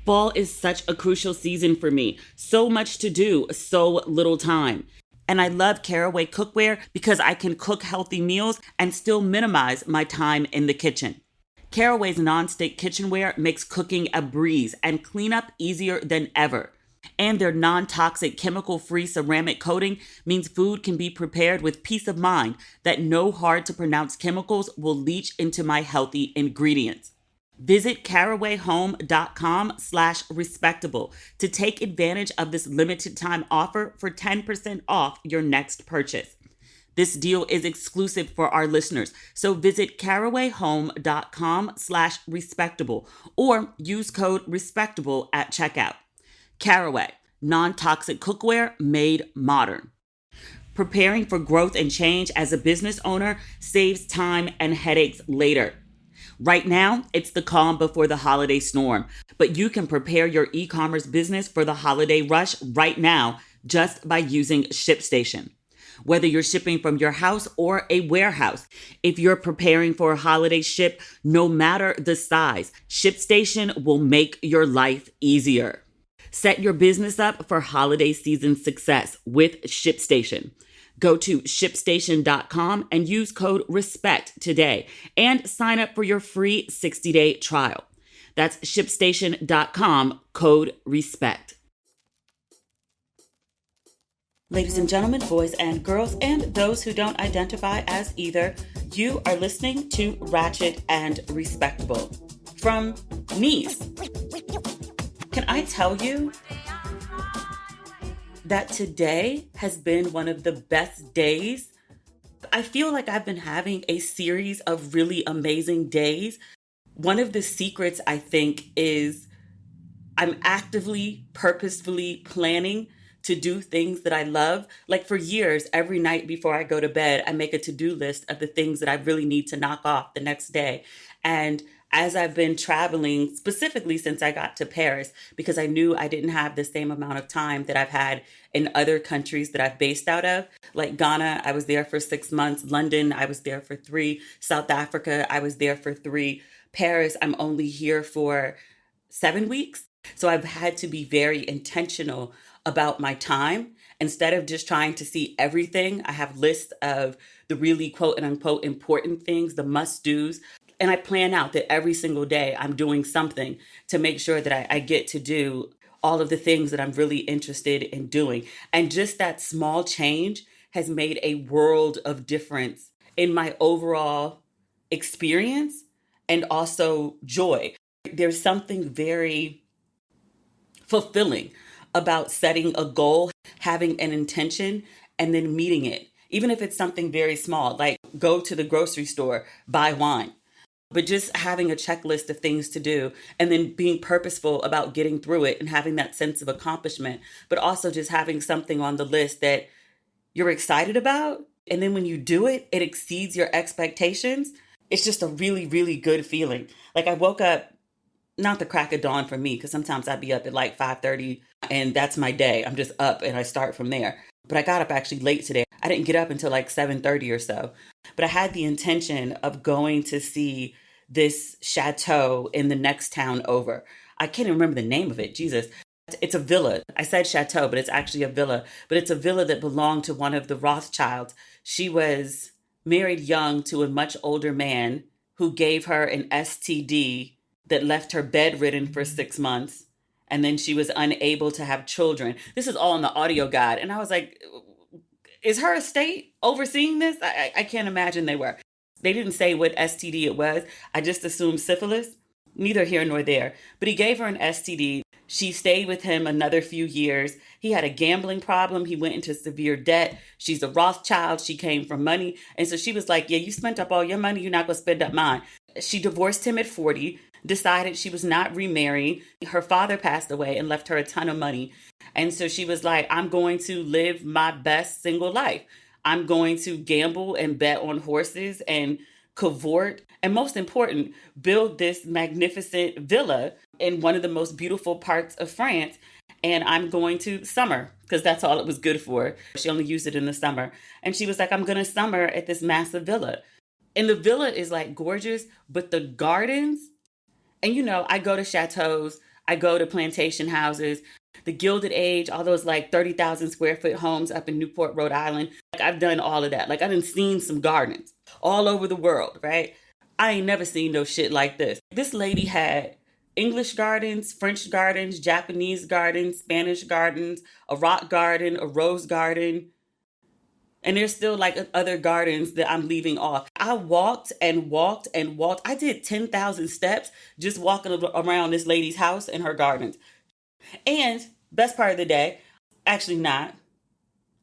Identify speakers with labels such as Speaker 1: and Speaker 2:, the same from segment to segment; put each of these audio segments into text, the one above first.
Speaker 1: Fall is such a crucial season for me. So much to do, so little time. And I love Caraway cookware because I can cook healthy meals and still minimize my time in the kitchen. Caraway's nonstick kitchenware makes cooking a breeze and cleanup easier than ever. And their non-toxic chemical-free ceramic coating means food can be prepared with peace of mind that no hard-to-pronounce chemicals will leach into my healthy ingredients. Visit carawayhome.com/respectable to take advantage of this limited time offer for 10% off your next purchase. This deal is exclusive for our listeners, so visit carawayhome.com/respectable or use code respectable at checkout. Caraway, non-toxic cookware made modern. Preparing for growth and change as a business owner saves time and headaches later. Right now, it's the calm before the holiday storm, but you can prepare your e-commerce business for the holiday rush right now just by using ShipStation. Whether you're shipping from your house or a warehouse, if you're preparing for a holiday ship, no matter the size, ShipStation will make your life easier. Set your business up for holiday season success with ShipStation. Go to ShipStation.com and use code RESPECT today and sign up for your free 60-day trial. That's ShipStation.com, code RESPECT. Ladies and gentlemen, boys and girls, and those who don't identify as either, you are listening to Ratchet and Respectable from Nice. Can I tell you that today has been one of the best days? I feel like I've been having a series of really amazing days. One of the secrets, I think, is I'm actively, purposefully planning to do things that I love. Like for years, every night before I go to bed, I make a to-do list of the things that I really need to knock off the next day. And as I've been traveling, specifically since I got to Paris, because I knew I didn't have the same amount of time that I've had in other countries that I've based out of. Like Ghana, I was there for 6 months. London, I was there for 3. South Africa, I was there for 3. Paris, I'm only here for 7 weeks. So I've had to be very intentional about my time. Instead of just trying to see everything, I have lists of the really quote and unquote important things, the must-dos. And I plan out that every single day I'm doing something to make sure that I get to do all of the things that I'm really interested in doing. And just that small change has made a world of difference in my overall experience and also joy. There's something very fulfilling about setting a goal, having an intention, and then meeting it. Even if it's something very small, like go to the grocery store, buy wine. But just having a checklist of things to do and then being purposeful about getting through it and having that sense of accomplishment, but also just having something on the list that you're excited about. And then when you do it, it exceeds your expectations. It's just a really, really good feeling. Like I woke up, not the crack of dawn for me, because sometimes I'd be up at like 5:30 and that's my day. I'm just up and I start from there. But I got up actually late today. I didn't get up until like 7:30 or so. But I had the intention of going to see this chateau in the next town over. I can't even remember the name of it. Jesus. It's a villa. I said chateau, but it's actually a villa. But it's a villa that belonged to one of the Rothschilds. She was married young to a much older man who gave her an STD that left her bedridden for 6 months. And then she was unable to have children. This is all in the audio guide. And I was like, is her estate overseeing this? I can't imagine they were. They didn't say what STD it was. I just assumed syphilis. Neither here nor there. But he gave her an STD. She stayed with him another few years. He had a gambling problem. He went into severe debt. She's a Rothschild. She came from money. And so she was like, yeah, you spent up all your money. You're not going to spend up mine. She divorced him at 40, decided she was not remarrying. Her father passed away and left her a ton of money. And so she was like, I'm going to live my best single life. I'm going to gamble and bet on horses and cavort. And most important, build this magnificent villa in one of the most beautiful parts of France. And I'm going to summer because that's all it was good for. She only used it in the summer. And she was like, I'm going to summer at this massive villa. And the villa is like gorgeous, but the gardens, and you know, I go to chateaus. I go to plantation houses, the Gilded Age, all those like 30,000 square foot homes up in Newport, Rhode Island. Like I've done all of that. Like I done seen some gardens all over the world, right? I ain't never seen no shit like this. This lady had English gardens, French gardens, Japanese gardens, Spanish gardens, a rock garden, a rose garden. And there's still like other gardens that I'm leaving off. I walked and walked and walked. I did 10,000 steps just walking around this lady's house and her gardens. And best part of the day, actually not.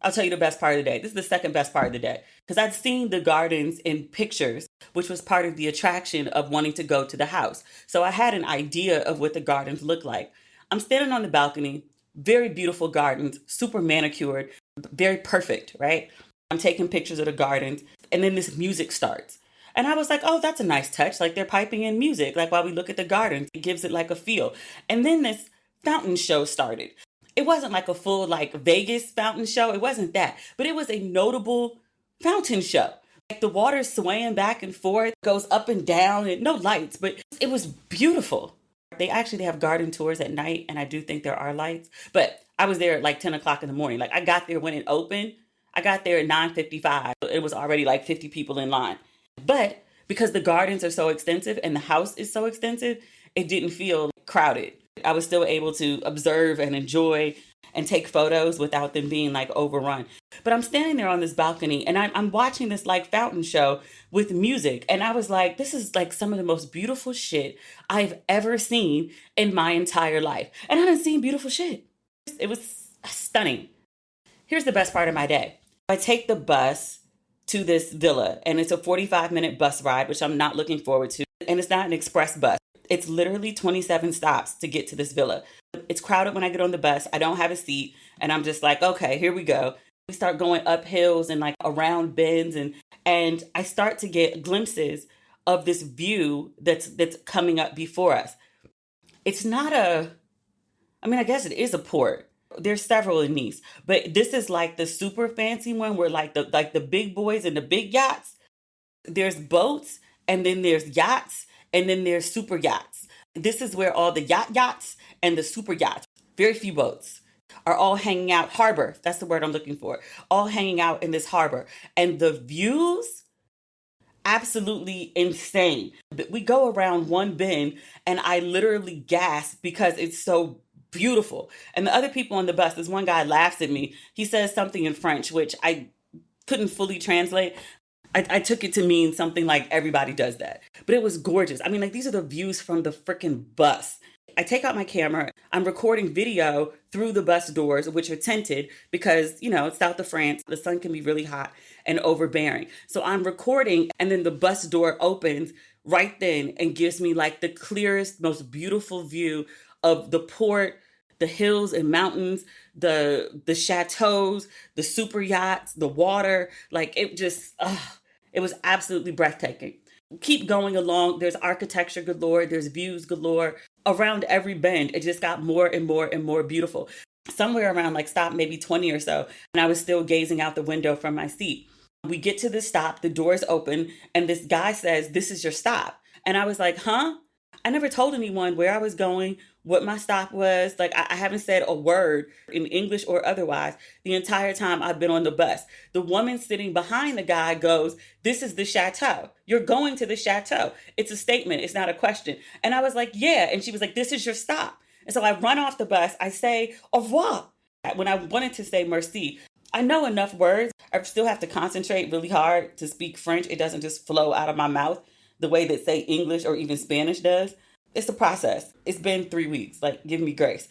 Speaker 1: I'll tell you the best part of the day. This is the second best part of the day. Because I'd seen the gardens in pictures, which was part of the attraction of wanting to go to the house. So I had an idea of what the gardens look like. I'm standing on the balcony, very beautiful gardens, super manicured, very perfect, right? I'm taking pictures of the gardens, and then this music starts. And I was like, oh, that's a nice touch. Like they're piping in music, like while we look at the gardens, it gives it like a feel. And then this fountain show started. It wasn't like a full like Vegas fountain show. It wasn't that, but it was a notable fountain show. Like the water swaying back and forth, goes up and down, and no lights, but it was beautiful. They actually have garden tours at night, and I do think there are lights, but I was there at like 10 o'clock in the morning. Like I got there when it opened. I got there at 9:55. It was already like 50 people in line. But because the gardens are so extensive and the house is so extensive, it didn't feel crowded. I was still able to observe and enjoy and take photos without them being like overrun. But I'm standing there on this balcony and I'm watching this like fountain show with music. And I was like, this is like some of the most beautiful shit I've ever seen in my entire life. And I haven't seen beautiful shit. It was stunning. Here's the best part of my day. I take the bus to this villa and it's a 45-minute bus ride, which I'm not looking forward to. And it's not an express bus. It's literally 27 stops to get to this villa. It's crowded when I get on the bus. I don't have a seat. And I'm just like, okay, here we go. We start going up hills and like around bends. And I start to get glimpses of this view that's coming up before us. It's not I guess it is a port. There's several in Nice. But this is like the super fancy one where like the big boys and the big yachts. There's boats and then there's yachts. And then there's super yachts. This is where all the yachts and the super yachts, very few boats, are all hanging out. Harbor, that's the word I'm looking for. All hanging out in this harbor. And the views, absolutely insane. We go around one bend and I literally gasp because it's so beautiful. And the other people on the bus, this one guy laughs at me. He says something in French, which I couldn't fully translate. I took it to mean something like everybody does that. But it was gorgeous. I mean, like these are the views from the freaking bus. I take out my camera. I'm recording video through the bus doors, which are tinted because, it's south of France. The sun can be really hot and overbearing. So I'm recording and then the bus door opens right then and gives me like the clearest, most beautiful view of the port, the hills and mountains, the chateaus, the super yachts, the water. Like it just, it was absolutely breathtaking. Keep going along. There's architecture galore. There's views galore. Around every bend, it just got more and more and more beautiful. Somewhere around like stop maybe 20 or so. And I was still gazing out the window from my seat. We get to the stop, the doors open, and this guy says, "This is your stop." And I was like, huh? I never told anyone where I was going, what my stop was. Like, I haven't said a word in English or otherwise the entire time I've been on the bus. The woman sitting behind the guy goes, "This is the chateau. You're going to the chateau." It's a statement. It's not a question. And I was like, yeah. And she was like, "This is your stop." And so I run off the bus. I say, "Au revoir." When I wanted to say merci, I know enough words. I still have to concentrate really hard to speak French. It doesn't just flow out of my mouth the way that, say, English or even Spanish does. It's a process. It's been 3 weeks. Like, give me grace.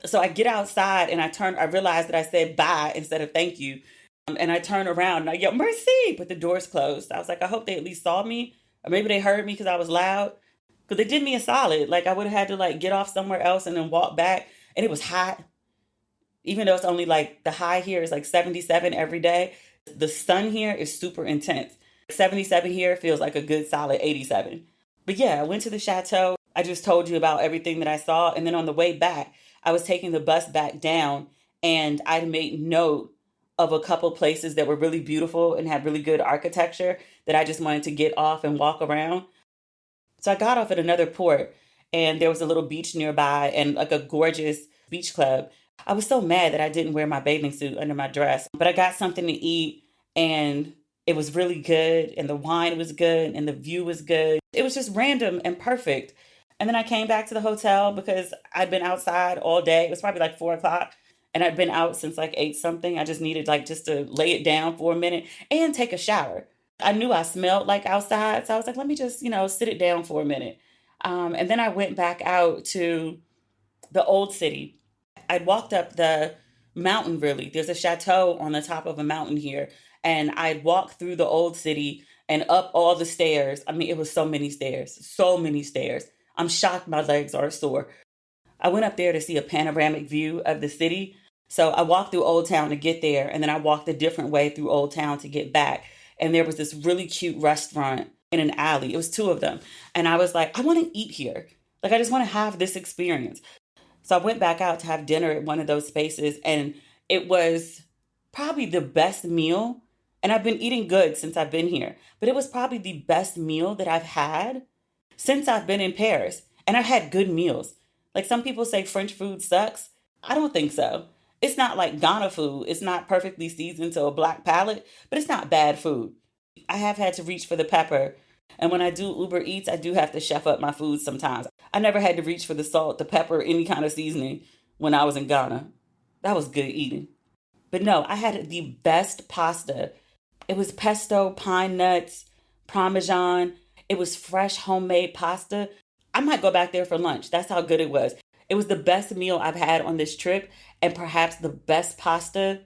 Speaker 1: So I get outside and I realized that I said bye instead of thank you. And I turn around and I yell, "Merci," but the door's closed. I was like, I hope they at least saw me. Or maybe they heard me because I was loud. Because they did me a solid. Like, I would have had to, like, get off somewhere else and then walk back. And it was hot. Even though it's only, like, the high here is, like, 77 every day. The sun here is super intense. 77 here feels like a good solid 87. But yeah, I went to the chateau. I just told you about everything that I saw. And then on the way back, I was taking the bus back down and I made note of a couple places that were really beautiful and had really good architecture that I just wanted to get off and walk around. So I got off at another port and there was a little beach nearby and like a gorgeous beach club. I was so mad that I didn't wear my bathing suit under my dress, but I got something to eat and it was really good and the wine was good and the view was good. It was just random and perfect. And then I came back to the hotel because I'd been outside all day. It was probably like 4 o'clock and I'd been out since like 8 something. I just needed like just to lay it down for a minute and take a shower. I knew I smelled like outside. So I was like, let me just, sit it down for a minute. And then I went back out to the old city. I'd walked up the mountain, really. There's a chateau on the top of a mountain here. And I'd walked through the old city and up all the stairs. I mean, it was so many stairs, so many stairs. I'm shocked my legs are sore. I went up there to see a panoramic view of the city. So I walked through Old Town to get there. And then I walked a different way through Old Town to get back. And there was this really cute restaurant in an alley. It was 2 of them. And I was like, I want to eat here. Like, I just want to have this experience. So I went back out to have dinner at one of those spaces. And it was probably the best meal. And I've been eating good since I've been here. But it was probably the best meal that I've had since I've been in Paris. And I've had good meals. Like some people say French food sucks. I don't think so. It's not like Ghana food. It's not perfectly seasoned to a black palate, but it's not bad food. I have had to reach for the pepper. And when I do Uber Eats, I do have to chef up my food sometimes. I never had to reach for the salt, the pepper, any kind of seasoning when I was in Ghana. That was good eating. But no, I had the best pasta. It was pesto, pine nuts, parmesan. It was fresh homemade pasta. I might go back there for lunch. That's how good it was. It was the best meal I've had on this trip and perhaps the best pasta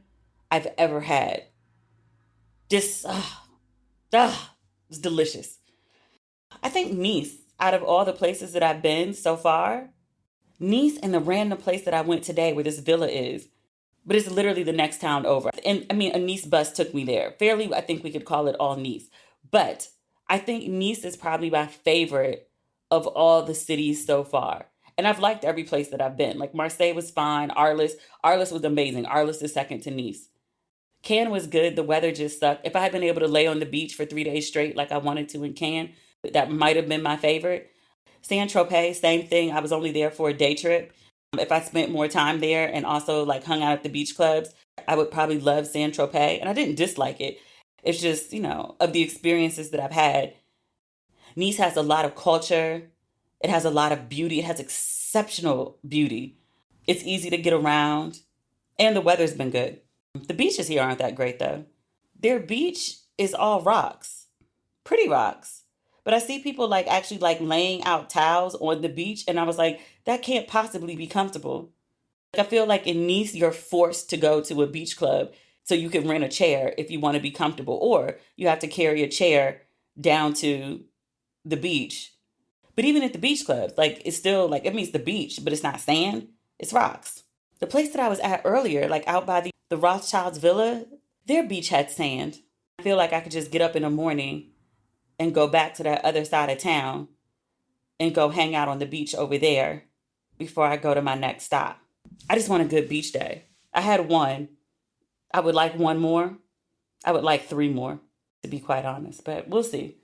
Speaker 1: I've ever had. This, it was delicious. I think Nice, out of all the places that I've been so far, Nice and the random place that I went today where this villa is, but it's literally the next town over. And I mean, a Nice bus took me there. Fairly, I think we could call it all Nice. But I think Nice is probably my favorite of all the cities so far. And I've liked every place that I've been. Like Marseille was fine. Arles was amazing. Arles is second to Nice. Cannes was good. The weather just sucked. If I had been able to lay on the beach for 3 days straight like I wanted to in Cannes, that might have been my favorite. Saint-Tropez, same thing. I was only there for a day trip. If I spent more time there and also like hung out at the beach clubs, I would probably love Saint-Tropez. And I didn't dislike it. It's just, of the experiences that I've had, Nice has a lot of culture. It has a lot of beauty. It has exceptional beauty. It's easy to get around. And the weather's been good. The beaches here aren't that great, though. Their beach is all rocks. Pretty rocks. But I see people actually laying out towels on the beach. And I was like, that can't possibly be comfortable. I feel like in Nice, you're forced to go to a beach club so you can rent a chair if you want to be comfortable. Or you have to carry a chair down to the beach. But even at the beach clubs, it's still it means the beach, but it's not sand, it's rocks. The place that I was at earlier, out by the Rothschilds Villa, their beach had sand. I feel like I could just get up in the morning and go back to that other side of town and go hang out on the beach over there before I go to my next stop. I just want a good beach day. I had one. I would like one more. I would like 3 more, to be quite honest, but we'll see.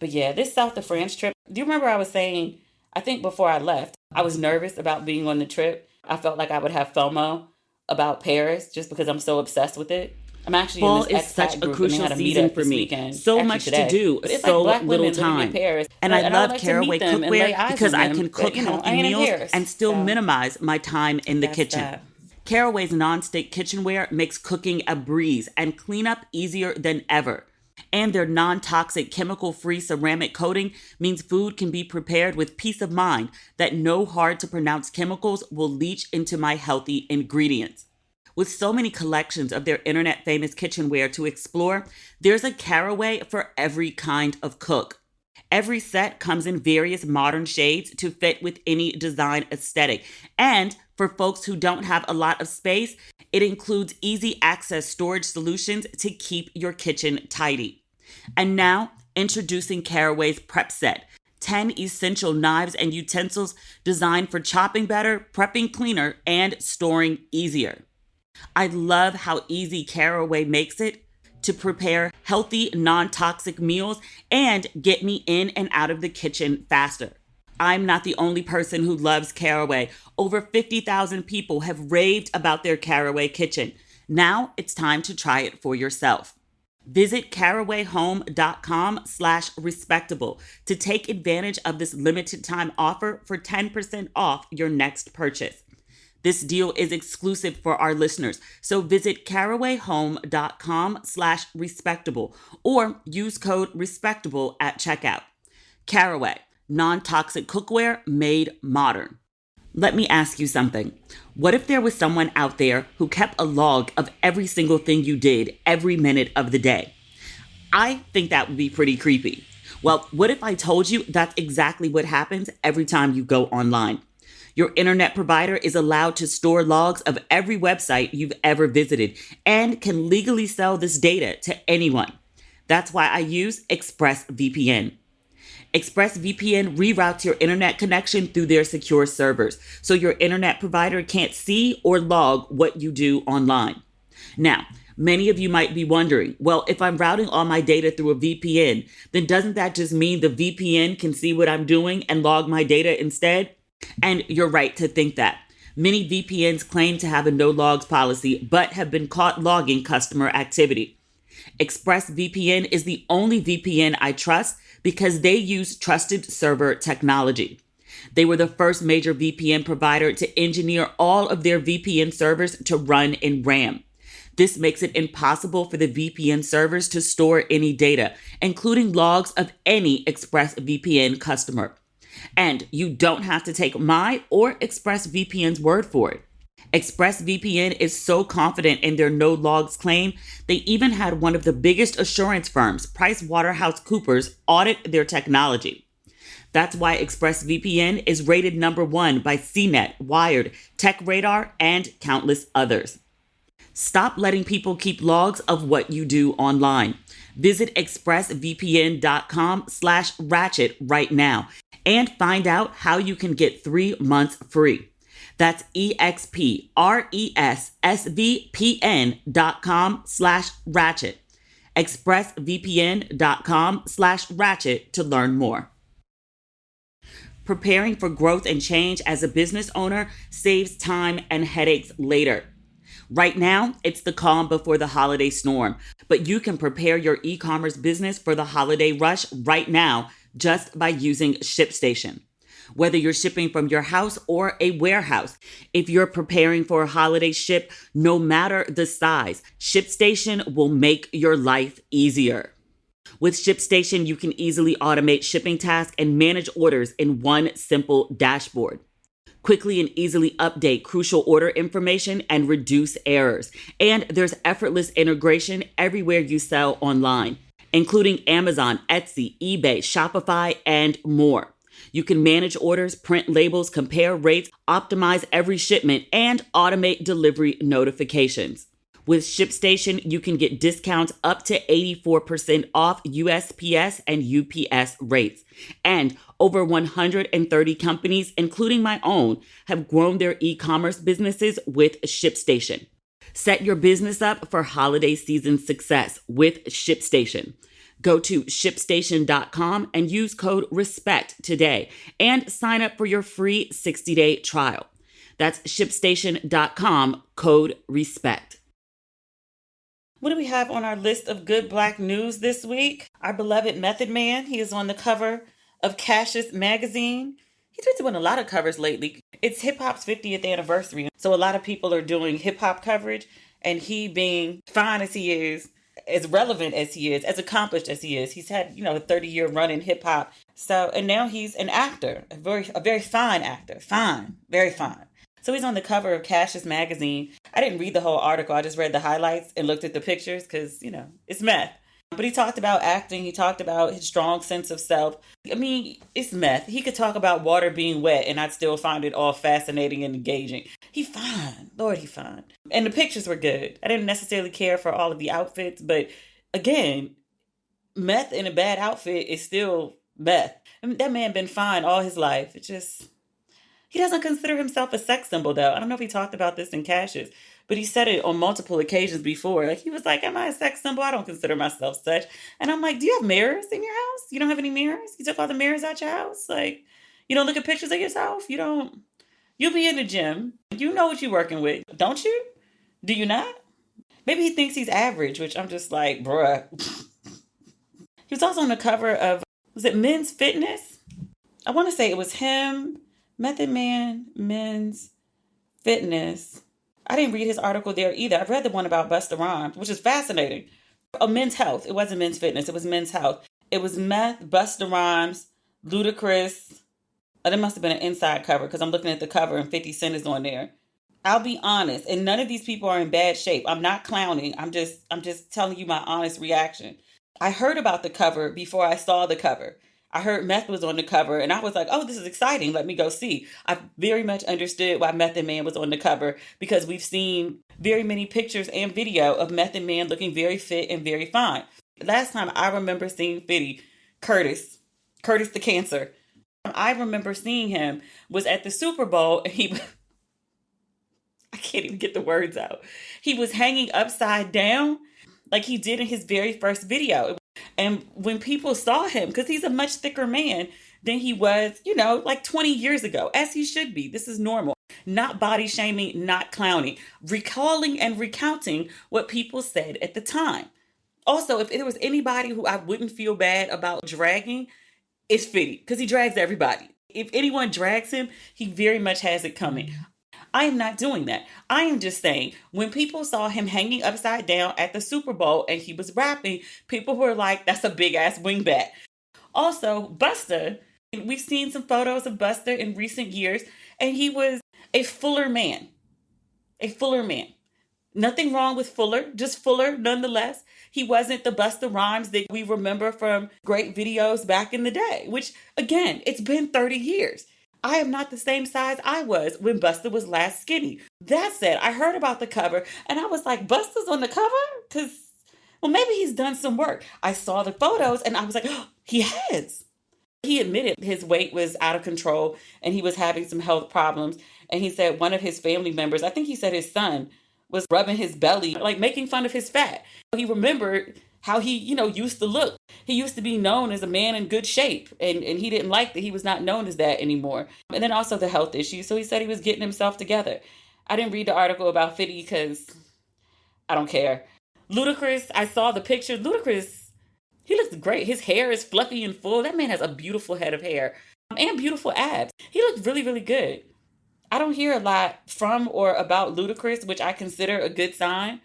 Speaker 1: But yeah, this South of France trip, do you remember I was saying, I think before I left, I was nervous about being on the trip. I felt like I would have FOMO about Paris just because I'm so obsessed with it. I'm actually
Speaker 2: Fall
Speaker 1: in this
Speaker 2: is such a
Speaker 1: group,
Speaker 2: crucial
Speaker 1: and they had a
Speaker 2: season
Speaker 1: meetup
Speaker 2: for
Speaker 1: this
Speaker 2: me.
Speaker 1: weekend,
Speaker 2: So
Speaker 1: actually
Speaker 2: much
Speaker 1: today.
Speaker 2: to do,
Speaker 1: But it's
Speaker 2: so
Speaker 1: black
Speaker 2: little
Speaker 1: women living in
Speaker 2: time.
Speaker 1: Paris.
Speaker 2: And I
Speaker 1: I'd
Speaker 2: love
Speaker 1: like to
Speaker 2: Caraway
Speaker 1: meet them and lay
Speaker 2: cookware
Speaker 1: eyes
Speaker 2: because
Speaker 1: on
Speaker 2: I
Speaker 1: them.
Speaker 2: can cook
Speaker 1: But, I
Speaker 2: healthy
Speaker 1: ain't in
Speaker 2: meals
Speaker 1: Paris,
Speaker 2: and still
Speaker 1: so
Speaker 2: minimize my time in the
Speaker 1: that's
Speaker 2: kitchen.
Speaker 1: that.
Speaker 2: Caraway's nonstick kitchenware makes cooking a breeze and cleanup easier than ever. And their non-toxic chemical-free ceramic coating means food can be prepared with peace of mind that no hard-to-pronounce chemicals will leach into my healthy ingredients. With so many collections of their internet-famous kitchenware to explore, there's a Caraway for every kind of cook. Every set comes in various modern shades to fit with any design aesthetic. And for folks who don't have a lot of space, it includes easy access storage solutions to keep your kitchen tidy. And now, introducing Caraway's Prep Set, 10 essential knives and utensils designed for chopping better, prepping cleaner, and storing easier. I love how easy Caraway makes it to prepare healthy, non-toxic meals and get me in and out of the kitchen faster. I'm not the only person who loves Caraway. Over 50,000 people have raved about their Caraway kitchen. Now it's time to try it for yourself. Visit carawayhome.com/respectable to take advantage of this limited time offer for 10% off your next purchase. This deal is exclusive for our listeners, so visit carawayhome.com/respectable or use code respectable at checkout. Caraway, non-toxic cookware made modern. Let me ask you something. What if there was someone out there who kept a log of every single thing you did every minute of the day? I think that would be pretty creepy. Well, what if I told you that's exactly what happens every time you go online? Your internet provider is allowed to store logs of every website you've ever visited and can legally sell this data to anyone. That's why I use ExpressVPN. ExpressVPN reroutes your internet connection through their secure servers, so your internet provider can't see or log what you do online. Now, many of you might be wondering, well, if I'm routing all my data through a VPN, then doesn't that just mean the VPN can see what I'm doing and log my data instead? And you're right to think that. Many VPNs claim to have a no logs policy, but have been caught logging customer activity. ExpressVPN is the only VPN I trust because they use trusted server technology. They were the first major VPN provider to engineer all of their VPN servers to run in RAM. This makes it impossible for the VPN servers to store any data, including logs of any ExpressVPN customer. And you don't have to take my or ExpressVPN's word for it. ExpressVPN is so confident in their no logs claim, they even had one of the biggest assurance firms, PricewaterhouseCoopers, audit their technology. That's why ExpressVPN is rated #1 by CNET, Wired, TechRadar, and countless others. Stop letting people keep logs of what you do online. Visit expressvpn.com/ratchet right now and find out how you can get 3 months free. That's expressvpn.com/ratchet. expressvpn.com/ratchet to learn more. Preparing for growth and change as a business owner saves time and headaches later. Right now, it's the calm before the holiday storm, but you can prepare your e-commerce business for the holiday rush right now just by using ShipStation. Whether you're shipping from your house or a warehouse, if you're preparing for a holiday ship, no matter the size, ShipStation will make your life easier. With ShipStation, you can easily automate shipping tasks and manage orders in one simple dashboard. Quickly and easily update crucial order information and reduce errors. And there's effortless integration everywhere you sell online, including Amazon, Etsy, eBay, Shopify, and more. You can manage orders, print labels, compare rates, optimize every shipment, and automate delivery notifications. With ShipStation, you can get discounts up to 84% off USPS and UPS rates. And over 130 companies, including my own, have grown their e-commerce businesses with ShipStation. Set your business up for holiday season success with ShipStation. Go to ShipStation.com and use code RESPECT today and sign up for your free 60-day trial. That's ShipStation.com, code RESPECT.
Speaker 1: What do we have on our list of good Black news this week? Our beloved Method Man, he is on the cover of Cassius magazine. He's been doing a lot of covers lately. It's hip hop's 50th anniversary, so a lot of people are doing hip hop coverage, and he, being fine as he is, as relevant as he is, as accomplished as he is, he's had, a 30-year run in hip hop. So, and now he's an actor, a very fine actor, fine, very fine. So he's on the cover of Cassius magazine. I didn't read the whole article. I just read the highlights and looked at the pictures because, it's meth. But he talked about acting. He talked about his strong sense of self. I mean, it's meth. He could talk about water being wet and I'd still find it all fascinating and engaging. He fine. Lord, he fine. And the pictures were good. I didn't necessarily care for all of the outfits. But again, meth in a bad outfit is still meth. I mean, that man been fine all his life. It just... He doesn't consider himself a sex symbol, though. I don't know if he talked about this in Cassius, but he said it on multiple occasions before. Like, he was like, am I a sex symbol? I don't consider myself such. And I'm like, do you have mirrors in your house? You don't have any mirrors? You took all the mirrors out your house? Like, You don't look at pictures of yourself? You be in the gym. You know what you're working with, don't you? Do you not? Maybe he thinks he's average, which I'm just like, bruh. He was also on the cover of, was it Men's Fitness? I want to say it was him, Method Man, Men's Fitness. I didn't read his article there either. I read the one about Busta Rhymes, which is fascinating. Oh, Men's Health. It wasn't Men's Fitness. It was Men's Health. It was Meth, Busta Rhymes, Ludacris. Oh, that must have been an inside cover because I'm looking at the cover and 50 Cent is on there. I'll be honest, and none of these people are in bad shape. I'm not clowning. I'm just telling you my honest reaction. I heard about the cover before I saw the cover. I heard Meth was on the cover and I was like, oh, this is exciting. Let me go see. I very much understood why Method Man was on the cover because we've seen very many pictures and video of Method Man looking very fit and very fine. Last time I remember seeing Fitty, Curtis the Cancer. I remember seeing him was at the Super Bowl and I can't even get the words out. He was hanging upside down like he did in his very first video. And when people saw him, because he's a much thicker man than he was, like 20 years ago, as he should be. This is normal. Not body shaming, not clowning. Recalling and recounting what people said at the time. Also, if there was anybody who I wouldn't feel bad about dragging, it's Fitty, because he drags everybody. If anyone drags him, he very much has it coming. I am not doing that. I am just saying, when people saw him hanging upside down at the Super Bowl and he was rapping, people were like, that's a big ass wingbat. Also, Busta, we've seen some photos of Busta in recent years, and he was a fuller man. A fuller man. Nothing wrong with fuller, just fuller nonetheless. He wasn't the Busta Rhymes that we remember from great videos back in the day, which, again, it's been 30 years. I am not the same size I was when Busta was last skinny. That said, I heard about the cover and I was like, Busta's on the cover? Because, well, maybe he's done some work. I saw the photos and I was like, oh, he has. He admitted his weight was out of control and he was having some health problems. And he said one of his family members, I think he said his son, was rubbing his belly, like making fun of his fat. He remembered how he, used to look. He used to be known as a man in good shape, and he didn't like that he was not known as that anymore. And then also the health issues. So he said he was getting himself together. I didn't read the article about Fitty because I don't care. Ludacris, I saw the picture. Ludacris, he looks great. His hair is fluffy and full. That man has a beautiful head of hair and beautiful abs. He looks really, really good. I don't hear a lot from or about Ludacris, which I consider a good sign.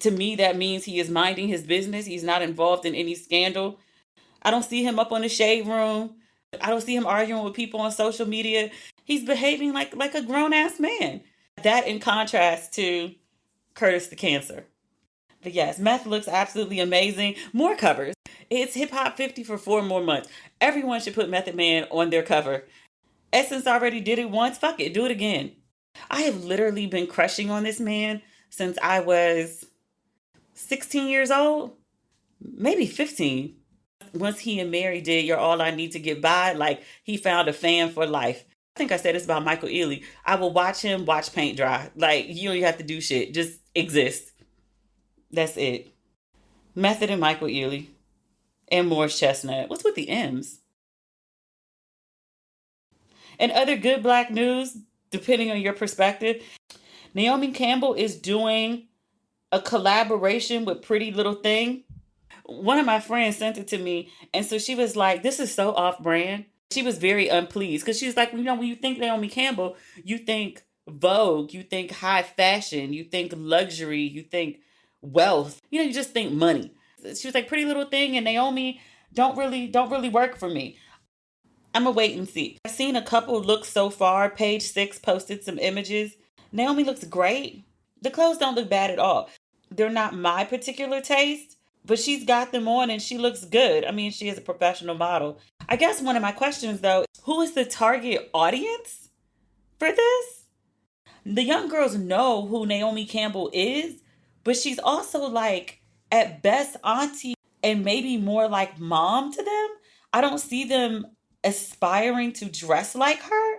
Speaker 1: To me, that means he is minding his business. He's not involved in any scandal. I don't see him up on the shade room. I don't see him arguing with people on social media. He's behaving like a grown-ass man. That in contrast to Curtis the Cancer. But yes, Meth looks absolutely amazing. More covers. It's Hip Hop 50 for 4 more months. Everyone should put Method Man on their cover. Essence already did it once. Fuck it. Do it again. I have literally been crushing on this man since I was 16 years old, maybe 15. Once he and Mary did You're All I Need to Get By, like he found a fan for life. I think I said this about Michael Ealy. I will watch him watch paint dry. Like, you don't even have to do shit. Just exist. That's it. Method and Michael Ealy. And Morris Chestnut. What's with the M's? And other good Black news, depending on your perspective, Naomi Campbell is doing a collaboration with Pretty Little Thing. One of my friends sent it to me, and so she was like, this is so off-brand. She was very unpleased, because she was like, when you think Naomi Campbell, you think Vogue, you think high fashion, you think luxury, you think wealth. You just think money. She was like, Pretty Little Thing and Naomi don't really work for me. I'm going to wait and see. I've seen a couple looks so far. Page 6 posted some images. Naomi looks great. The clothes don't look bad at all. They're not my particular taste, but she's got them on and she looks good. I mean, she is a professional model. I guess one of my questions, though, who is the target audience for this? The young girls know who Naomi Campbell is, but she's also like, at best, auntie and maybe more like mom to them. I don't see them aspiring to dress like her.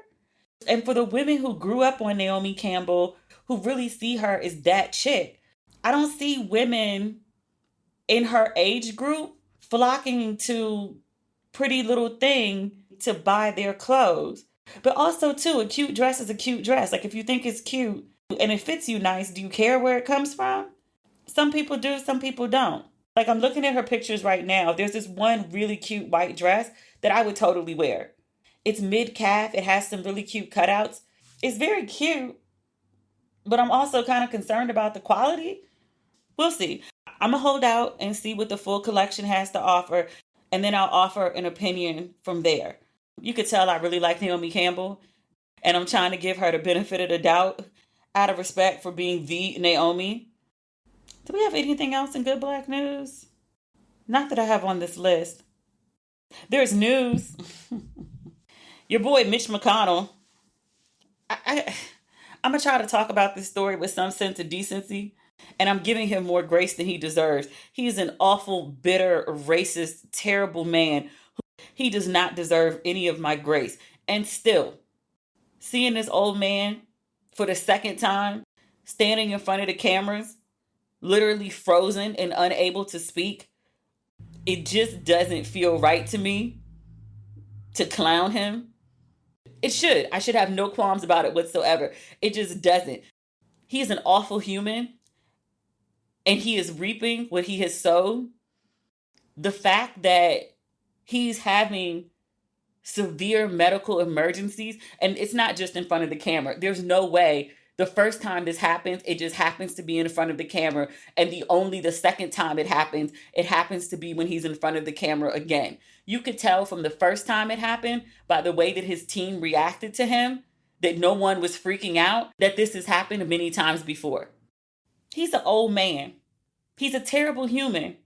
Speaker 1: And for the women who grew up on Naomi Campbell, who really see her as that chick, I don't see women in her age group flocking to Pretty Little Thing to buy their clothes. But also, too, a cute dress is a cute dress. Like, if you think it's cute and it fits you nice, do you care where it comes from? Some people do, some people don't. Like, I'm looking at her pictures right now. There's this one really cute white dress that I would totally wear. It's mid-calf. It has some really cute cutouts. It's very cute, but I'm also kind of concerned about the quality. We'll see. I'm going to hold out and see what the full collection has to offer, and then I'll offer an opinion from there. You could tell I really like Naomi Campbell, and I'm trying to give her the benefit of the doubt out of respect for being the Naomi. Do we have anything else in good Black news? Not that I have on this list. There's news. Your boy Mitch McConnell. I'm going to try to talk about this story with some sense of decency, and I'm giving him more grace than he deserves. He's an awful, bitter, racist, terrible man. He does not deserve any of my grace. And still, seeing this old man for the second time, standing in front of the cameras, literally frozen and unable to speak, it just doesn't feel right to me to clown him. It should. I should have no qualms about it whatsoever. It just doesn't. He is an awful human, and he is reaping what he has sowed. The fact that he's having severe medical emergencies, and it's not just in front of the camera. There's no way the first time this happens, it just happens to be in front of the camera, and the second time it happens to be when he's in front of the camera again. You could tell from the first time it happened by the way that his team reacted to him that no one was freaking out, that this has happened many times before. He's an old man. He's a terrible human.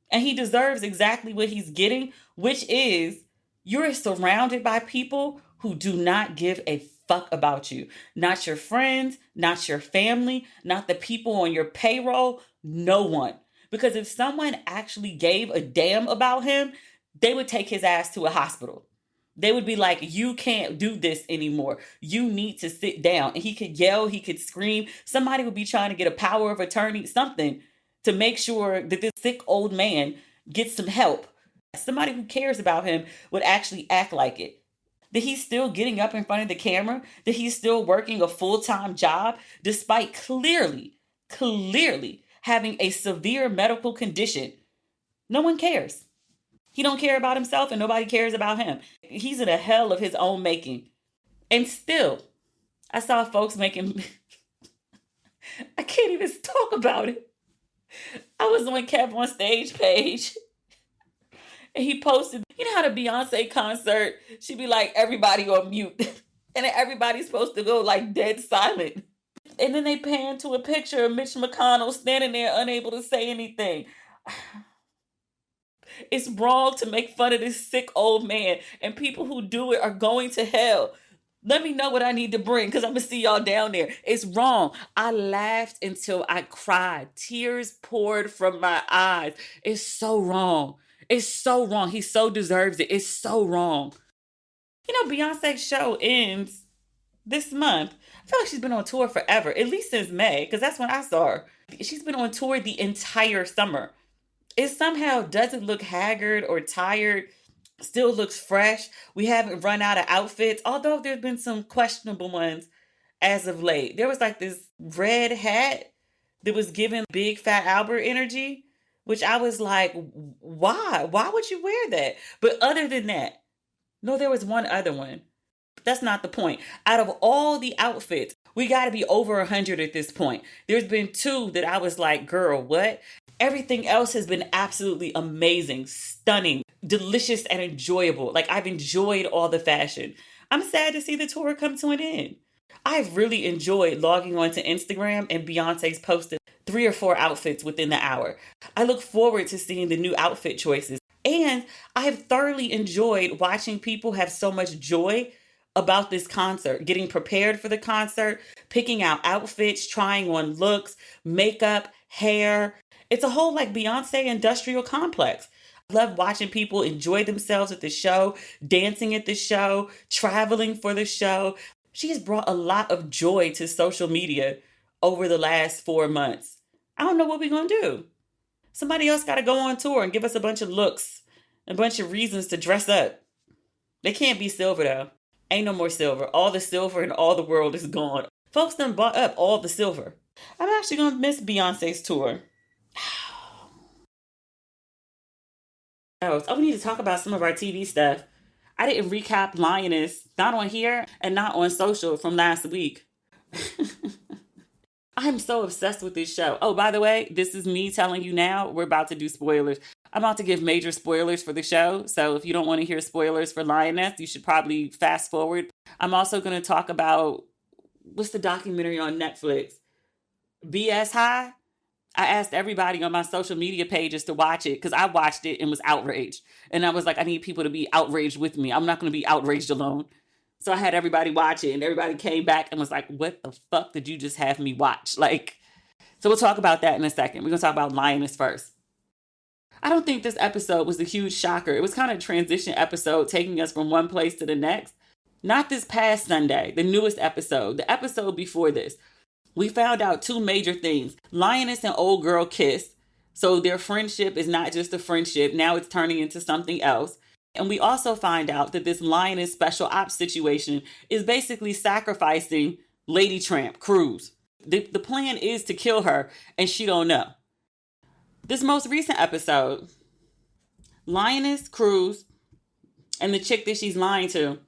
Speaker 1: And he deserves exactly what he's getting, which is you're surrounded by people who do not give a fuck about you. Not your friends, not your family, not the people on your payroll, no one. Because if someone actually gave a damn about him, they would take his ass to a hospital. They would be like, you can't do this anymore. You need to sit down. And he could yell, he could scream. Somebody would be trying to get a power of attorney, something, to make sure that this sick old man gets some help. Somebody who cares about him would actually act like it. That he's still getting up in front of the camera, that he's still working a full-time job, despite clearly having a severe medical condition. No one cares. He don't care about himself, and nobody cares about him. He's in a hell of his own making. And still, I saw folks making... I can't even talk about it. I was on Kev on Stage page, and he posted, you know how the Beyonce concert, she'd be like, everybody on mute. And then everybody's supposed to go like dead silent. And then they pan to a picture of Mitch McConnell standing there unable to say anything. It's wrong to make fun of this sick old man, and people who do it are going to hell. Let me know what I need to bring, because I'm going to see y'all down there. It's wrong. I laughed until I cried. Tears poured from my eyes. It's so wrong. It's so wrong. He so deserves it. It's so wrong. You know, Beyonce's show ends this month. I feel like she's been on tour forever, at least since May, because that's when I saw her. She's been on tour the entire summer. It somehow doesn't look haggard or tired. Still looks fresh. We haven't run out of outfits, although there's been some questionable ones as of late. There was like this red hat that was giving Big Fat Albert energy, which I was like, why? Why would you wear that? But other than that, no, there was one other one. That's not the point. Out of all the outfits, we got to be over 100 at this point. There's been 2 that I was like, girl, what? Everything else has been absolutely amazing, stunning, delicious, and enjoyable. Like, I've enjoyed all the fashion. I'm sad to see the tour come to an end. I've really enjoyed logging onto Instagram and Beyonce's posted 3 or 4 outfits within the hour. I look forward to seeing the new outfit choices. And I have thoroughly enjoyed watching people have so much joy about this concert, getting prepared for the concert, picking out outfits, trying on looks, makeup, hair. It's a whole like Beyonce Industrial Complex. I love watching people enjoy themselves at the show, dancing at the show, traveling for the show. She has brought a lot of joy to social media over the last 4 months. I don't know what we're going to do. Somebody else got to go on tour and give us a bunch of looks, a bunch of reasons to dress up. They can't be silver though. Ain't no more silver. All the silver in all the world is gone. Folks done bought up all the silver. I'm actually gonna miss Beyonce's tour. Oh, we need to talk about some of our TV stuff. I didn't recap Lioness, not on here and not on social from last week. I'm so obsessed with this show. Oh, by the way, this is me telling you now, we're about to do spoilers. I'm about to give major spoilers for the show. So if you don't want to hear spoilers for Lioness, you should probably fast forward. I'm also going to talk about, what's the documentary on Netflix? BS High? I asked everybody on my social media pages to watch it because I watched it and was outraged. And I was like, I need people to be outraged with me. I'm not going to be outraged alone. So I had everybody watch it and everybody came back and was like, what the fuck did you just have me watch? Like, so we'll talk about that in a second. We're going to talk about Lioness first. I don't think this episode was a huge shocker. It was kind of a transition episode taking us from one place to the next. Not this past Sunday, the newest episode, the episode before this. We found out two major things. Lioness and old girl kissed. So their friendship is not just a friendship. Now it's turning into something else. And we also find out that this Lioness special ops situation is basically sacrificing Lady Tramp, Cruz. The plan is to kill her, and she don't know. This most recent episode, Lioness, Cruz, and the chick that she's lying to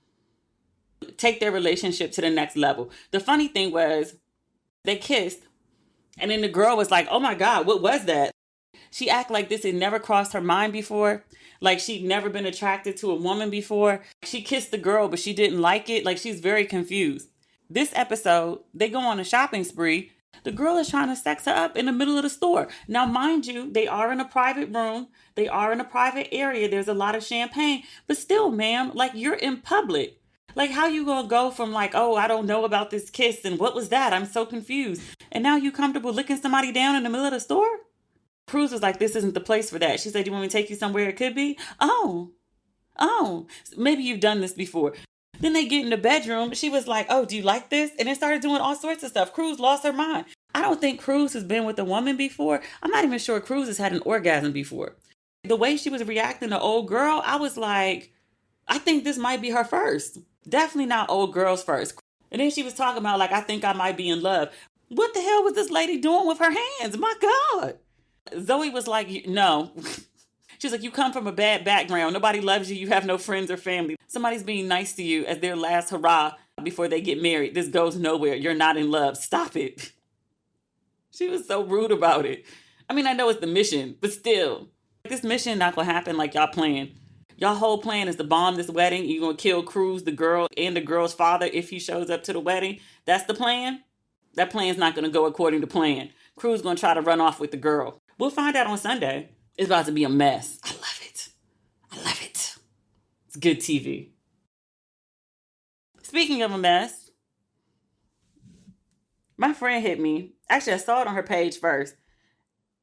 Speaker 1: take their relationship to the next level. The funny thing was, they kissed, and then the girl was like, oh my God, what was that? She acted like this had never crossed her mind before. Like she'd never been attracted to a woman before. She kissed the girl, but she didn't like it. Like she's very confused. This episode, they go on a shopping spree. The girl is trying to sex her up in the middle of the store. Now, mind you, they are in a private room. They are in a private area. There's a lot of champagne. But still, ma'am, like you're in public. Like how you gonna go from like, oh, I don't know about this kiss and what was that? I'm so confused. And now you comfortable licking somebody down in the middle of the store? Cruz was like, this isn't the place for that. She said, you want me to take you somewhere it could be? Oh, maybe you've done this before. Then they get in the bedroom. She was like, oh, do you like this? And then started doing all sorts of stuff. Cruz lost her mind. I don't think Cruz has been with a woman before. I'm not even sure Cruz has had an orgasm before. The way she was reacting to old girl, I was like, I think this might be her first. Definitely not old girl's first. And then she was talking about like, I think I might be in love. What the hell was this lady doing with her hands? My God. Zoe was like, no. She's like, you come from a bad background. Nobody loves you. You have no friends or family. Somebody's being nice to you as their last hurrah before they get married. This goes nowhere. You're not in love. Stop it. She was so rude about it. I mean, I know it's the mission, but still. This mission not going to happen like y'all planned. Y'all whole plan is to bomb this wedding. You're going to kill Cruz, the girl, and the girl's father if he shows up to the wedding. That's the plan? That plan's not going to go according to plan. Cruz going to try to run off with the girl. We'll find out on Sunday. It's about to be a mess. I love it. I love it. It's good TV. Speaking of a mess, my friend hit me. Actually, I saw it on her page first.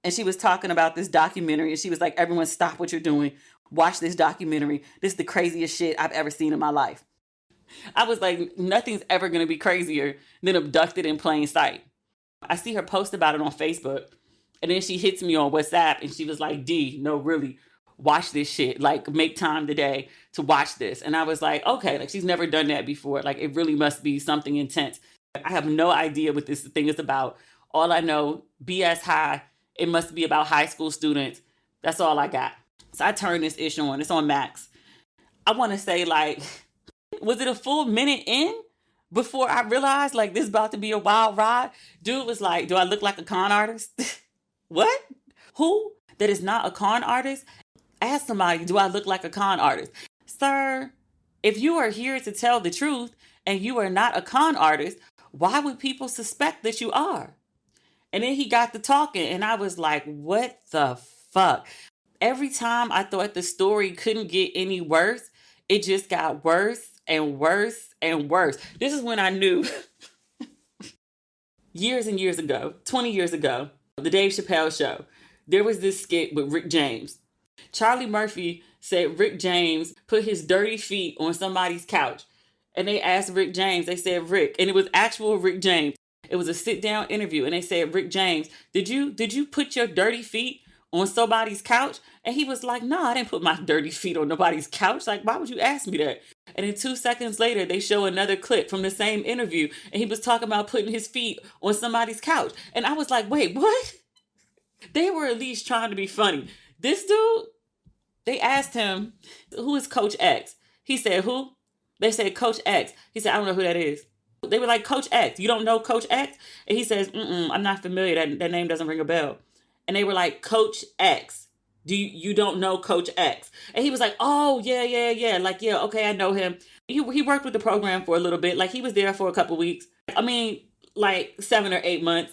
Speaker 1: And she was talking about this documentary. And she was like, everyone stop what you're doing. Watch this documentary. This is the craziest shit I've ever seen in my life. I was like, nothing's ever going to be crazier than abducted in plain sight. I see her post about it on Facebook. And then she hits me on WhatsApp and she was like, D, no, really, watch this shit. Like, make time today to watch this. And I was like, okay, like she's never done that before. Like, it really must be something intense. I have no idea what this thing is about. All I know, BS High, it must be about high school students. That's all I got. So I turned this ish on. It's on Max. I want to say, like, was it a full minute in before I realized, like, this is about to be a wild ride? Dude was like, do I look like a con artist? What? Who? That is not a con artist? Ask somebody, do I look like a con artist? Sir, if you are here to tell the truth and you are not a con artist, why would people suspect that you are? And then he got to talking and I was like, what the fuck? Every time I thought the story couldn't get any worse, it just got worse and worse and worse. This is when I knew years and years ago, 20 years ago, the Dave Chappelle show, there was this skit with Rick James. Charlie Murphy said Rick James put his dirty feet on somebody's couch. And they asked Rick James, they said, Rick, and it was actual Rick James. It was a sit-down interview. And they said, Rick James, did you put your dirty feet on somebody's couch? And he was like, no, I didn't put my dirty feet on nobody's couch. Like, why would you ask me that?
Speaker 2: And then 2 seconds later, they show another clip from the same interview. And he was talking about putting his feet on somebody's couch. And I was like, wait, what? They were at least trying to be funny. This dude, they asked him, who is Coach X? He said, who? They said, Coach X. He said, I don't know who that is. They were like, Coach X, you don't know Coach X? And he says, I'm not familiar. That name doesn't ring a bell. And they were like, Coach X. You don't know Coach X? And he was like, oh, yeah. Like, yeah, okay, I know him. He worked with the program for a little bit. Like, he was there for a couple weeks. I mean, like 7 or 8 months.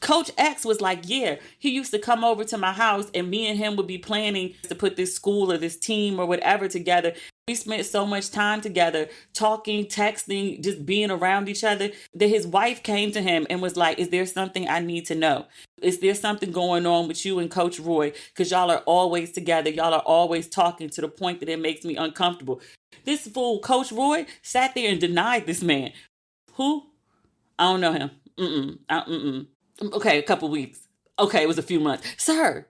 Speaker 2: Coach X was like, yeah, he used to come over to my house and me and him would be planning to put this school or this team or whatever together. We spent so much time together, talking, texting, just being around each other, that his wife came to him and was like, is there something I need to know? Is there something going on with you and Coach Roy? Because y'all are always together. Y'all are always talking to the point that it makes me uncomfortable. This fool, Coach Roy, sat there and denied this man. Who? I don't know him. Okay, a couple weeks. Okay, it was a few months. Sir,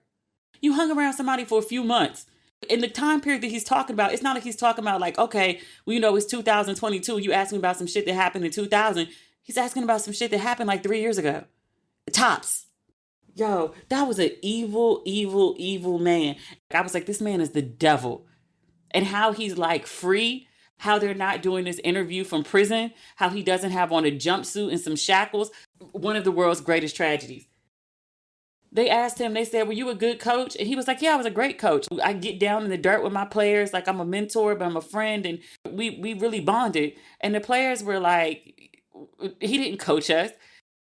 Speaker 2: you hung around somebody for a few months. In the time period that he's talking about, it's not like he's talking about like, okay, well, you know, it's 2022. You asked me about some shit that happened in 2000. He's asking about some shit that happened like 3 years ago. Tops. Yo, that was an evil man. I was like, this man is the devil. And how he's like free, how they're not doing this interview from prison, how he doesn't have on a jumpsuit and some shackles. One of the world's greatest tragedies. They asked him, they said, were you a good coach? And he was like, yeah, I was a great coach. I get down in the dirt with my players. Like, I'm a mentor, but I'm a friend. And we really bonded. And the players were like, he didn't coach us.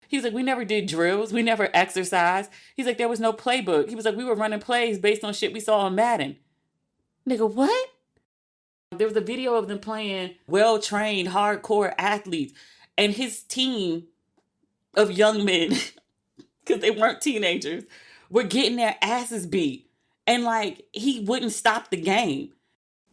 Speaker 2: He was like, we never did drills. We never exercised. He's like, there was no playbook. He was like, we were running plays based on shit we saw on Madden. Nigga, what? There was a video of them playing well-trained, hardcore athletes. And his team of young men, because they weren't teenagers, were getting their asses beat. And like, he wouldn't stop the game.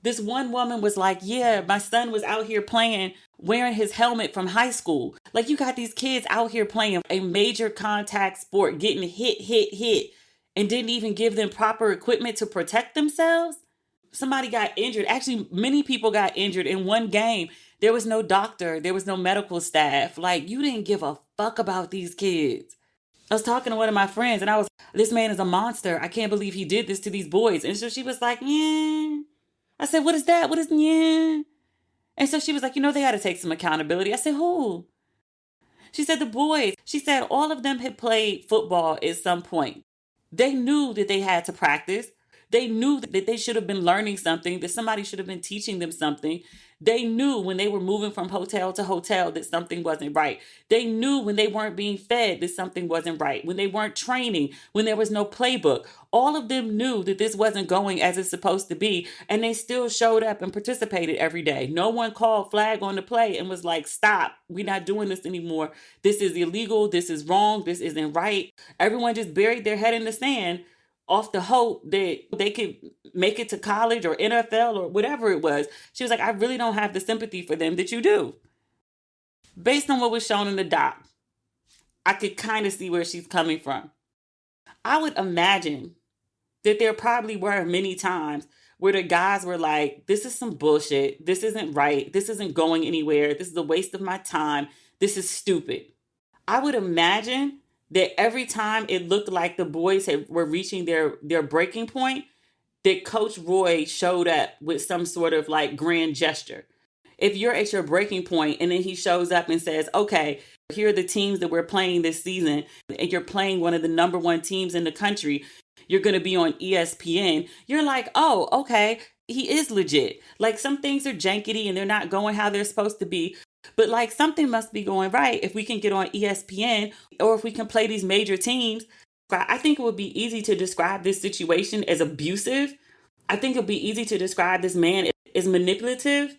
Speaker 2: This one woman was like, yeah, my son was out here playing, wearing his helmet from high school. Like, you got these kids out here playing a major contact sport, getting hit, and didn't even give them proper equipment to protect themselves. Somebody got injured. Actually, many people got injured in one game. There was no doctor. There was no medical staff. Like, you didn't give a fuck about these kids. I was talking to one of my friends and I was, this man is a monster. I can't believe he did this to these boys. And so she was like, yeah. I said, what is that? What is, yeah? And so she was like, you know, they had to take some accountability. I said, who? She said, the boys. She said, all of them had played football at some point. They knew that they had to practice. They knew that they should have been learning something, that somebody should have been teaching them something. They knew when they were moving from hotel to hotel that something wasn't right. They knew when they weren't being fed that something wasn't right. When they weren't training, when there was no playbook. All of them knew that this wasn't going as it's supposed to be. And they still showed up and participated every day. No one called flag on the play and was like, stop, we're not doing this anymore. This is illegal. This is wrong. This isn't right. Everyone just buried their head in the sand off the hope that they could make it to college or NFL or whatever it was. She was like, I really don't have the sympathy for them that you do. Based on what was shown in the doc, I could kind of see where she's coming from. I would imagine that there probably were many times where the guys were like, this is some bullshit. This isn't right. This isn't going anywhere. This is a waste of my time. This is stupid. I would imagine that every time it looked like the boys were reaching their breaking point, that Coach Roy showed up with some sort of like grand gesture. If you're at your breaking point and then he shows up and says, okay, here are the teams that we're playing this season, and you're playing one of the number one teams in the country, you're going to be on ESPN. You're like, oh, okay, he is legit. Like, some things are jankety and they're not going how they're supposed to be. But like, something must be going right if we can get on ESPN or if we can play these major teams. I think it would be easy to describe this situation as abusive. I think it would be easy to describe this man as manipulative.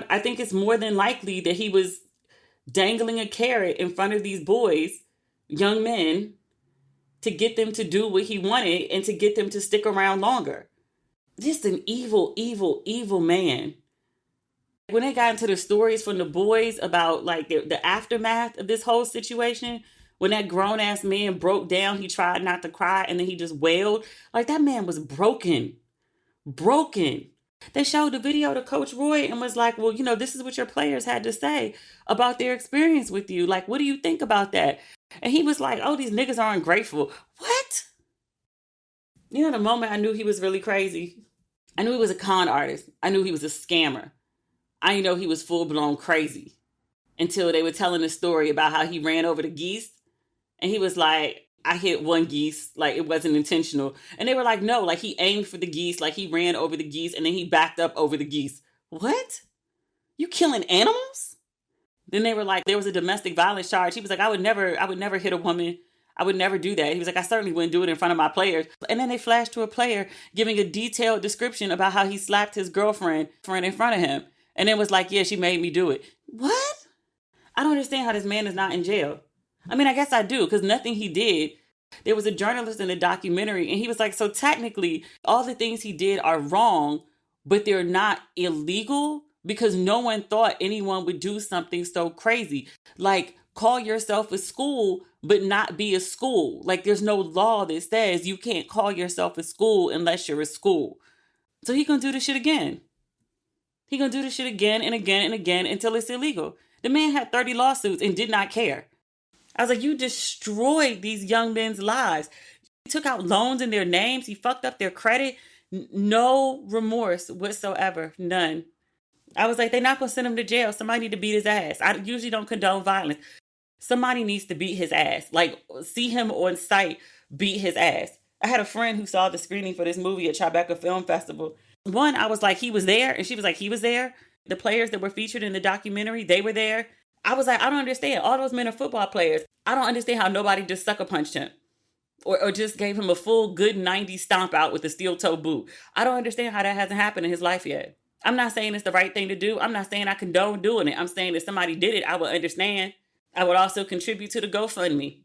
Speaker 2: I think it's more than likely that he was dangling a carrot in front of these boys, young men, to get them to do what he wanted and to get them to stick around longer. Just an evil man. When they got into the stories from the boys about like the aftermath of this whole situation, when that grown ass man broke down, he tried not to cry and then he just wailed. Like, that man was broken.
Speaker 1: They showed the video to Coach Roy and was like, well, this is what your players had to say about their experience with you. Like, what do you think about that? And he was like, oh, these niggas are ungrateful. What? The moment I knew he was really crazy, I knew he was a con artist. I knew he was a scammer. I didn't know he was full-blown crazy until they were telling the story about how he ran over the geese. And he was like, I hit one geese, like it wasn't intentional. And they were like, no, like he aimed for the geese, like he ran over the geese and then he backed up over the geese. What? You killing animals? Then they were like, there was a domestic violence charge. He was like, I would never hit a woman. I would never do that. He was like, I certainly wouldn't do it in front of my players. And then they flashed to a player giving a detailed description about how he slapped his girlfriend in front of him. And then was like, yeah, she made me do it. What? I don't understand how this man is not in jail. I mean, I guess I do, because nothing he did. There was a journalist in the documentary, and he was like, so technically, all the things he did are wrong, but they're not illegal because no one thought anyone would do something so crazy. Like, call yourself a school, but not be a school. Like, there's no law that says you can't call yourself a school unless you're a school. So he gonna do this shit again. He gonna do this shit again and again and again until it's illegal. The man had 30 lawsuits and did not care. I was like, you destroyed these young men's lives. He took out loans in their names. He fucked up their credit. No remorse whatsoever. None. I was like, they're not going to send him to jail. Somebody need to beat his ass. I usually don't condone violence. Somebody needs to beat his ass. Like, see him on sight, beat his ass. I had a friend who saw the screening for this movie at Tribeca Film Festival. One, I was like, he was there. And she was like, he was there. The players that were featured in the documentary, they were there. I was like, I don't understand. All those men are football players. I don't understand how nobody just sucker punched him or just gave him a full good 90s stomp out with a steel toe boot. I don't understand how that hasn't happened in his life yet. I'm not saying it's the right thing to do. I'm not saying I condone doing it. I'm saying if somebody did it, I would understand. I would also contribute to the GoFundMe.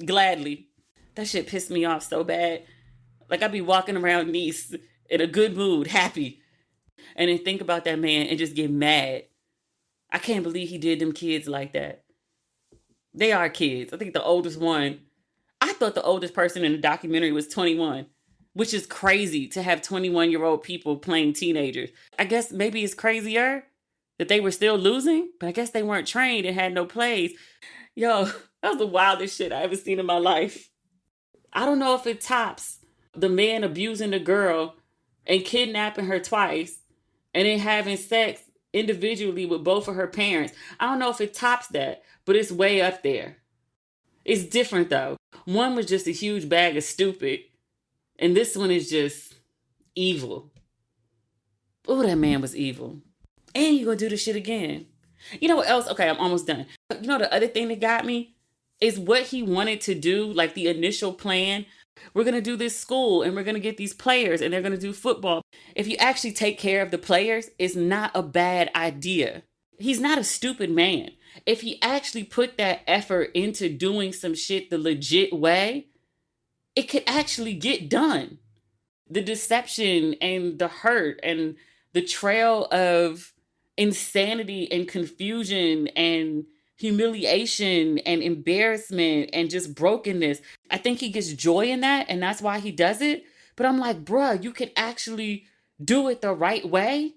Speaker 1: Gladly. That shit pissed me off so bad. Like, I'd be walking around Nice in a good mood, happy, and then think about that man and just get mad. I can't believe he did them kids like that. They are kids. I think the oldest one, I thought the oldest person in the documentary was 21, which is crazy to have 21-year-old people playing teenagers. I guess maybe it's crazier that they were still losing, but I guess they weren't trained and had no plays. Yo, that was the wildest shit I ever seen in my life. I don't know if it tops the man abusing the girl and kidnapping her twice and then having sex individually with both of her parents. I don't know if it tops that, but it's way up there. It's different though. One was just a huge bag of stupid, and this one is just evil. Oh, that man was evil. And you gonna do this shit again. You know what else? Okay, I'm almost done. You know the other thing that got me is what he wanted to do, like the initial plan. We're going to do this school and we're going to get these players and they're going to do football. If you actually take care of the players, it's not a bad idea. He's not a stupid man. If he actually put that effort into doing some shit the legit way, it could actually get done. The deception and the hurt and the trail of insanity and confusion and humiliation and embarrassment and just brokenness. I think he gets joy in that, and that's why he does it. But I'm like, bruh, you can actually do it the right way.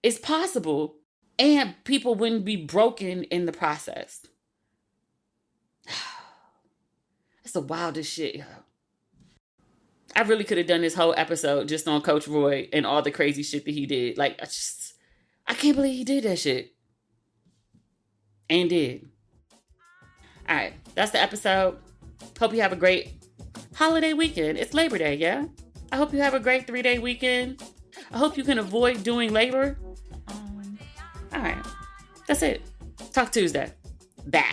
Speaker 1: It's possible. And people wouldn't be broken in the process. That's the wildest shit, yo. I really could have done this whole episode just on Coach Roy and all the crazy shit that he did. Like, I can't believe he did that shit. And did. All right, that's the episode. Hope you have a great holiday weekend. It's Labor Day, yeah? I hope you have a great 3-day weekend. I hope you can avoid doing labor. All right, that's it. Talk Tuesday. Bye.